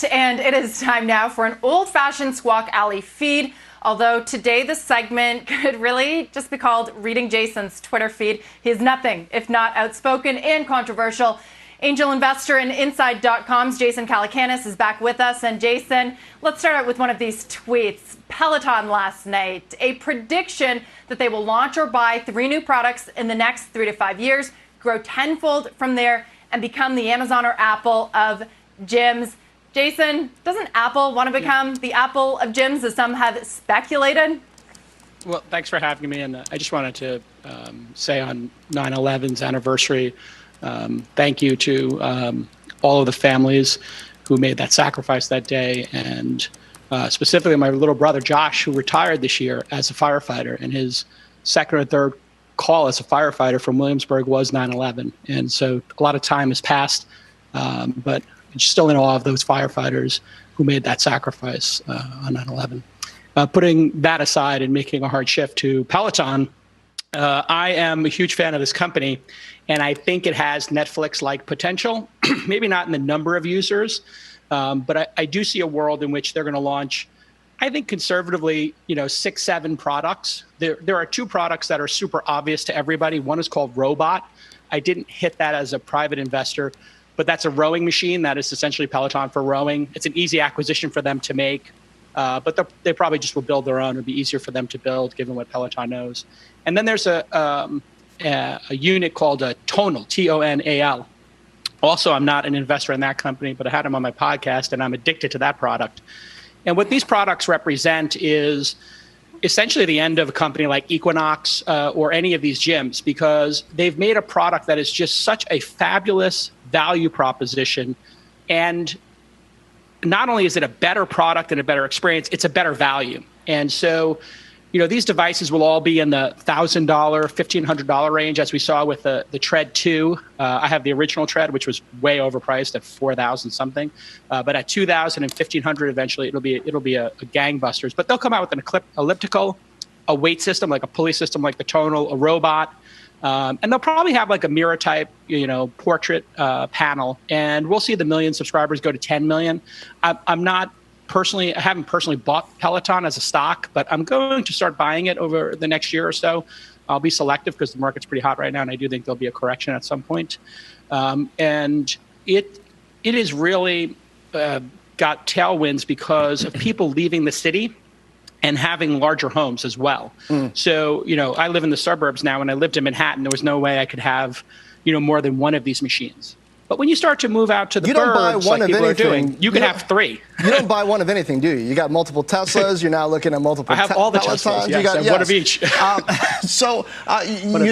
And it is time now for an old-fashioned Squawk Alley feed. Although today the segment could really just be called Reading Jason's Twitter feed. He is nothing if not outspoken and controversial. Angel investor and Inside.com's Jason Calacanis is back with us. And Jason, let's start out with one of these tweets. Peloton last night, a prediction that they will launch or buy 3 new products in the next 3 to 5 years, grow tenfold from there, and become the Amazon or Apple of gyms. Jason, doesn't Apple want to become the Apple of gyms, as some have speculated? Well, thanks for having me. And I just wanted to say on 9/11's anniversary, thank you to all of the families who made that sacrifice that day. And specifically my little brother, Josh, who retired this year as a firefighter. And his second or third call as a firefighter from Williamsburg was 9/11. And so a lot of time has passed, but still in awe of those firefighters who made that sacrifice on 9/11. Putting that aside and making a hard shift to Peloton, I am a huge fan of this company, and I think it has Netflix-like potential. Maybe not in the number of users, but I do see a world in which they're going to launch, I think conservatively, 6, 7 products. There are 2 products that are super obvious to everybody. One is called Robot. I didn't hit that as a private investor, but that's a rowing machine. That is essentially Peloton for rowing. It's an easy acquisition for them to make, but they probably just will build their own. It'll be easier for them to build, given what Peloton knows. And then there's a unit called Tonal, Tonal. Also, I'm not an investor in that company, but I had them on my podcast, and I'm addicted to that product. And what these products represent is essentially the end of a company like Equinox or any of these gyms, because they've made a product that is just such a fabulous value proposition. And not only is it a better product and a better experience, it's a better value. And so, these devices will all be in the $1,000, $1,500 range, as we saw with the Tread 2. I have the original Tread, which was way overpriced at $4,000 something. But at $2,000 and $1,500, eventually it'll be a gangbusters. But they'll come out with an elliptical, a weight system, like a pulley system, like the Tonal, a robot. And they'll probably have like a mirror type, portrait panel. And we'll see the million subscribers go to 10 million. I haven't personally bought Peloton as a stock, but I'm going to start buying it over the next year or so. I'll be selective because the market's pretty hot right now, and I do think there'll be a correction at some point. And it is really got tailwinds because of people leaving the city and having larger homes as well. So, I live in the suburbs now. When I lived in Manhattan, there was no way I could have, more than one of these machines. But when you start to move out to the burbs, like people are doing, you can have 3. You don't buy one of anything, do you? You got multiple Teslas. You're now looking at multiple. I have all the Teslas. Yes, you got one of each. You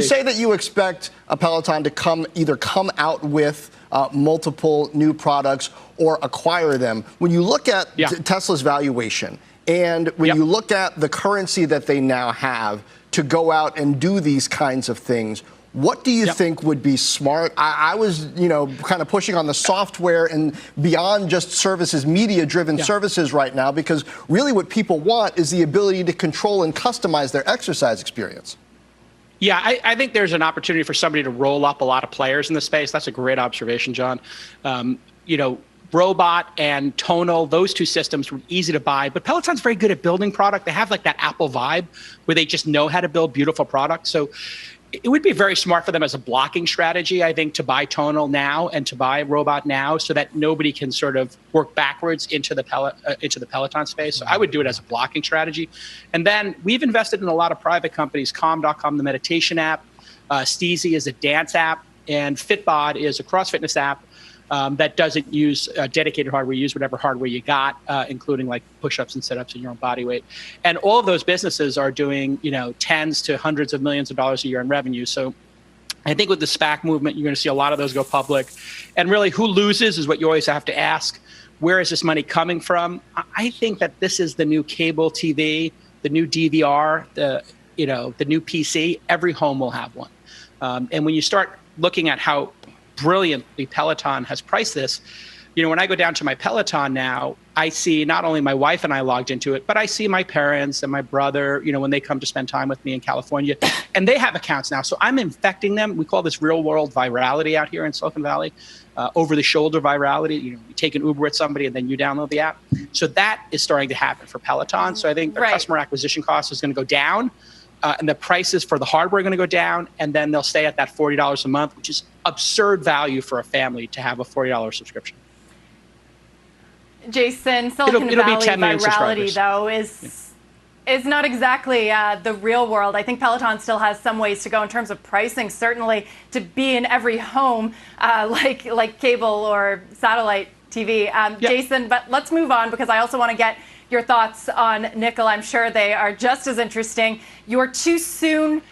say that you expect a Peloton to either come out with multiple new products or acquire them. When you look at Tesla's valuation, and when you look at the currency that they now have to go out and do these kinds of things, what do you think would be smart? I was, kind of pushing on the software and beyond just services, media-driven services right now, because really what people want is the ability to control and customize their exercise experience. Yeah, I think there's an opportunity for somebody to roll up a lot of players in the space. That's a great observation, John. Robot and Tonal, those 2 systems were easy to buy, but Peloton's very good at building product. They have like that Apple vibe where they just know how to build beautiful products. So it would be very smart for them as a blocking strategy, I think, to buy Tonal now and to buy Robot now, so that nobody can sort of work backwards into the Peloton space. So I would do it as a blocking strategy. And then we've invested in a lot of private companies. Calm.com, the meditation app. Steezy is a dance app. And Fitbod is a cross-fitness app that doesn't use dedicated hardware. You use whatever hardware you got, including like push-ups and sit-ups and your own body weight. And all of those businesses are doing, tens to hundreds of millions of dollars a year in revenue. So I think with the SPAC movement, you're going to see a lot of those go public. And really, who loses is what you always have to ask. Where is this money coming from? I think that this is the new cable TV, the new DVR, the new PC. Every home will have one. And when you start looking at how brilliantly Peloton has priced this, when I go down to my Peloton now, I see not only my wife and I logged into it, but I see my parents and my brother, when they come to spend time with me in California, and they have accounts now. So I'm infecting them. We call this real world virality out here in Silicon Valley, over the shoulder virality. You take an Uber with somebody and then you download the app. So that is starting to happen for Peloton. So I think their customer acquisition cost is going to go down. And the prices for the hardware are going to go down, and then they'll stay at that $40 a month, which is absurd value for a family to have a $40 subscription. Jason, Silicon Valley virality, though, is not exactly the real world. I think Peloton still has some ways to go in terms of pricing, certainly to be in every home, like cable or satellite TV. Jason, but let's move on, because I also want to get your thoughts on Nikola. I'm sure they are just as interesting. Your too soon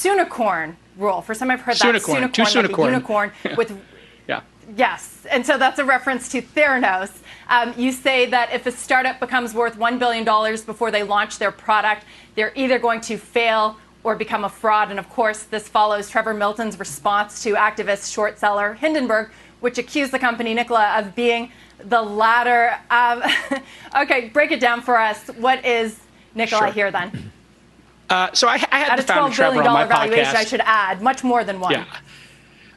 unicorn rule. For some, I've heard that. Unicorn, like a unicorn with. Yeah. Yes, and so that's a reference to Theranos. You say that if a startup becomes worth $1 billion before they launch their product, they're either going to fail or become a fraud. And of course, this follows Trevor Milton's response to activist short seller Hindenburg, which accused the company Nikola of being the latter. Okay, break it down for us. What is Nikola here then? So I had at a $12 billion valuation, I should add, much more than one. Yeah.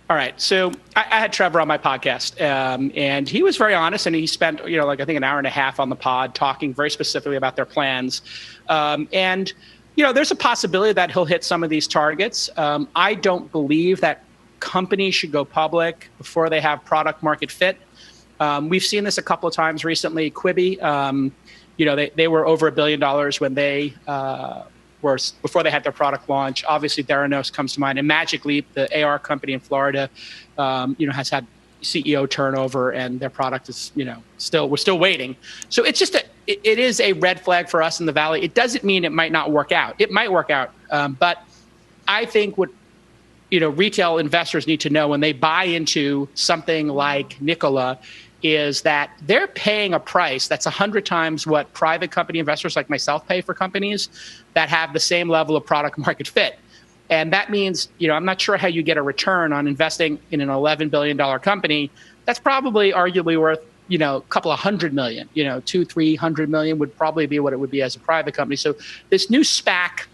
All right. So I had Trevor on my podcast, and he was very honest, and he spent, I think an hour and a half on the pod talking very specifically about their plans. And there's a possibility that he'll hit some of these targets. I don't believe that companies should go public before they have product market fit. We've seen this a couple of times recently. Quibi, they were over $1 billion when they before they had their product launch. Obviously, Theranos comes to mind, and Magic Leap, the AR company in Florida, has had CEO turnover, and their product is, we're still waiting. So it's just it is a red flag for us in the Valley. It doesn't mean it might not work out. It might work out, but I think what retail investors need to know when they buy into something like Nikola is that they're paying a price that's 100 times what private company investors like myself pay for companies that have the same level of product market fit. And that means, I'm not sure how you get a return on investing in an $11 billion company. That's probably arguably worth, a couple of $100 million, $200-300 million would probably be what it would be as a private company. So this new SPAC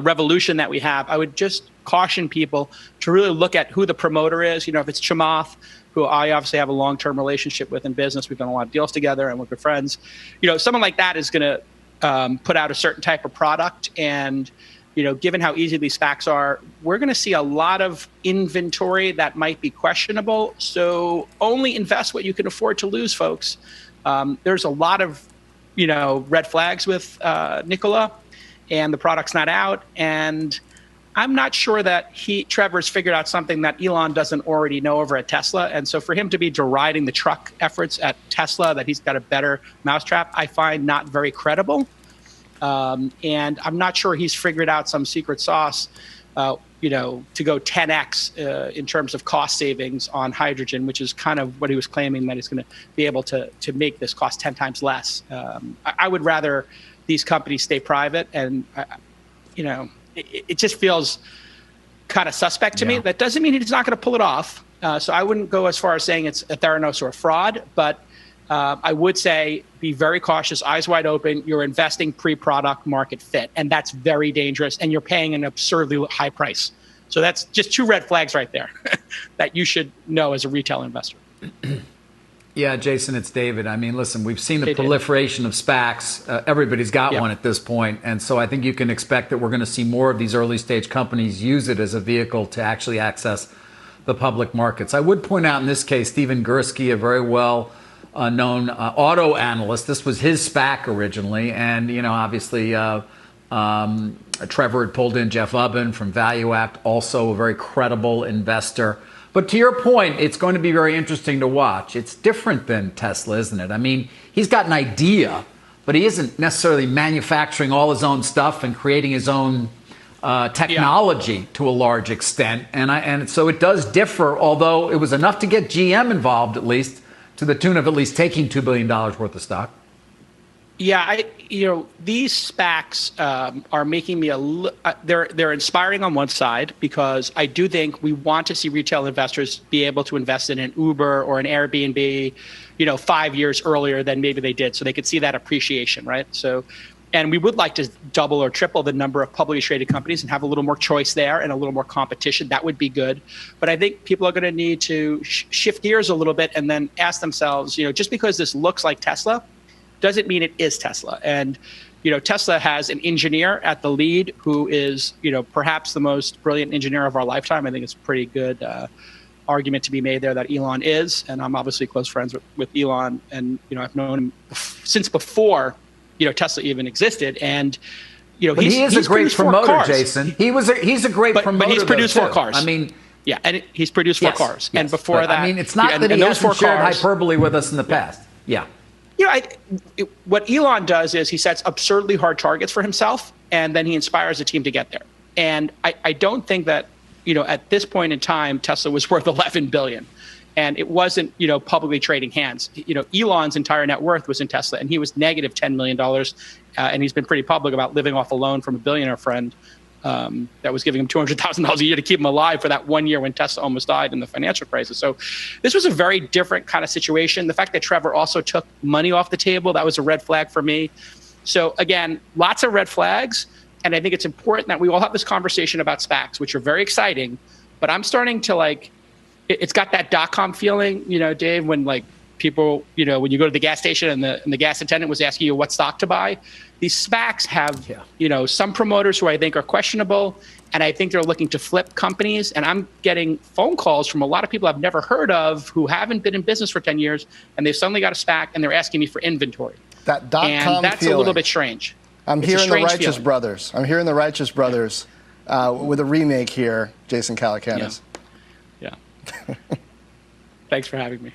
revolution that we have, I would just caution people to really look at who the promoter is. If it's Chamath, who I obviously have a long-term relationship with in business, we've done a lot of deals together and we're good friends. Someone like that is going to put out a certain type of product, and given how easy these SPACs are, we're going to see a lot of inventory that might be questionable. So only invest what you can afford to lose, folks. There's a lot of red flags with Nikola, and the product's not out, and I'm not sure that Trevor's figured out something that Elon doesn't already know over at Tesla. And so for him to be deriding the truck efforts at Tesla, that he's got a better mousetrap, I find not very credible. And I'm not sure he's figured out some secret sauce, to go 10x in terms of cost savings on hydrogen, which is kind of what he was claiming, that he's going to be able to make this cost 10 times less. I would rather these companies stay private, and it just feels kind of suspect to me. That doesn't mean he's not going to pull it off. So I wouldn't go as far as saying it's a Theranos or a fraud, but I would say be very cautious, eyes wide open. You're investing pre-product market fit, and that's very dangerous, and you're paying an absurdly high price. So that's just two red flags right there that you should know as a retail investor. Yeah, Jason, it's David. I mean, listen, we've seen the proliferation of SPACs. Everybody's got one at this point. And so I think you can expect that we're going to see more of these early stage companies use it as a vehicle to actually access the public markets. I would point out in this case, Stephen Gursky, a very well known auto analyst. This was his SPAC originally. And, obviously Trevor had pulled in Jeff Ubben from Value Act, also a very credible investor. But to your point, it's going to be very interesting to watch. It's different than Tesla, isn't it? I mean, he's got an idea, but he isn't necessarily manufacturing all his own stuff and creating his own technology to a large extent. And so it does differ, although it was enough to get GM involved, at least, to the tune of at least taking $2 billion worth of stock. Yeah, these SPACs are making me they're inspiring on one side, because I do think we want to see retail investors be able to invest in an Uber or an Airbnb, 5 years earlier than maybe they did, so they could see that appreciation, right? So, and we would like to double or triple the number of publicly traded companies and have a little more choice there and a little more competition. That would be good. But I think people are going to need to shift gears a little bit and then ask themselves, just because this looks like Tesla doesn't mean it is Tesla. And, Tesla has an engineer at the lead who is, perhaps the most brilliant engineer of our lifetime. I think it's a pretty good argument to be made there that Elon is. And I'm obviously close friends with Elon. And, I've known him since before, Tesla even existed. And, but he is a great promoter, Jason. He's a great promoter. But he's produced 4 cars. I mean, yeah, and he's produced 4 cars. Yes, and before that, I mean, it's not that he hasn't shared hyperbole with us in the past. Yeah. What Elon does is he sets absurdly hard targets for himself, and then he inspires a team to get there. And I don't think that, at this point in time, Tesla was worth $11 billion. And it wasn't, publicly trading hands. Elon's entire net worth was in Tesla, and he was negative $10 million. And he's been pretty public about living off a loan from a billionaire friend that was giving him $200,000 a year to keep him alive for that 1 year when Tesla almost died in the financial crisis. So this was a very different kind of situation. The fact that Trevor also took money off the table, that was a red flag for me. So again, lots of red flags. And I think it's important that we all have this conversation about SPACs, which are very exciting. But I'm starting to it's got that .com feeling, Dave, when people, when you go to the gas station and the gas attendant was asking you what stock to buy. These SPACs have, some promoters who I think are questionable, and I think they're looking to flip companies. And I'm getting phone calls from a lot of people I've never heard of who haven't been in business for 10 years, and they've suddenly got a SPAC, and they're asking me for inventory. That .com and that's feeling. A little bit strange. I'm hearing the Righteous Brothers. I'm hearing the Righteous Brothers with a remake here, Jason Calacanis. Yeah. Thanks for having me.